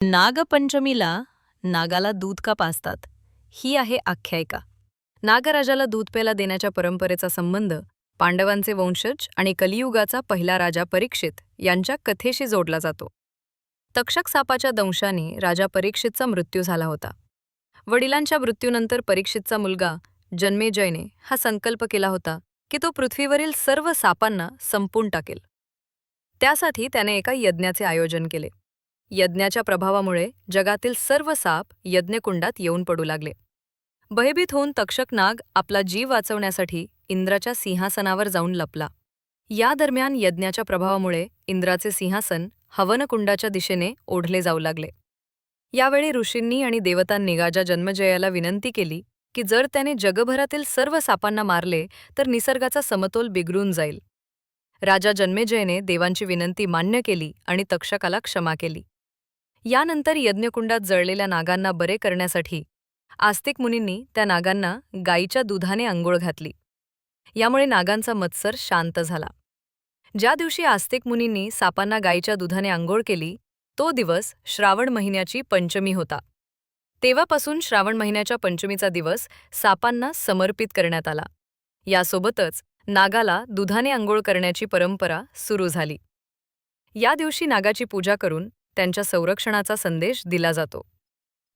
नागपंचमीला नागाला दूध का पाजतात ही आहे आख्यायिका. नागराजाला दूध प्यायला देण्याच्या परंपरेचा संबंध पांडवांचे वंशज आणि कलियुगाचा पहिला राजा परीक्षित यांच्या कथेशी जोडला जातो. तक्षक सापाच्या दंशाने राजा परीक्षितचा मृत्यू झाला होता. वडिलांच्या मृत्यूनंतर परीक्षितचा मुलगा जन्मेजयने हा संकल्प केला होता की तो पृथ्वीवरील सर्व सापांना संपून टाकेल. त्यासाठी त्याने एका यज्ञाचे आयोजन केले. यज्ञाच्या प्रभावामुळे जगातील सर्व साप यज्ञकुंडात येऊन पडू लागले. भयभीत होऊन तक्षक नाग आपला जीव वाचवण्यासाठी इंद्राच्या सिंहासनावर जाऊन लपला. या दरम्यान यज्ञाच्या प्रभावामुळे इंद्राचे सिंहासन हवनकुंडाच्या दिशेने ओढले जाऊ लागले. यावेळी ऋषींनी आणि देवतांनी राजा जन्मेजयाला विनंती केली की जर त्याने जगभरातील सर्व सापांना मारले तर निसर्गाचा समतोल बिघडून जाईल. राजा जन्मेजयने देवांची विनंती मान्य केली आणि तक्षकाला क्षमा केली. यानंतर यज्ञकुंडात जळलेल्या नागांना बरे करण्यासाठी आस्तिक मुनींनी त्या नागांना गायीच्या दुधाने अंघोळ घातली. यामुळे नागांचा मत्सर शांत झाला. ज्या दिवशी आस्तिक मुनींनी सापांना गायीच्या दुधाने अंघोळ केली तो दिवस श्रावण महिन्याची पंचमी होता. तेव्हापासून श्रावण महिन्याच्या पंचमीचा दिवस सापांना समर्पित करण्यात आला. यासोबतच नागाला दुधाने अंघोळ करण्याची परंपरा सुरू झाली. या दिवशी नागाची पूजा करून त्यांच्या संरक्षणाचा संदेश दिला जातो.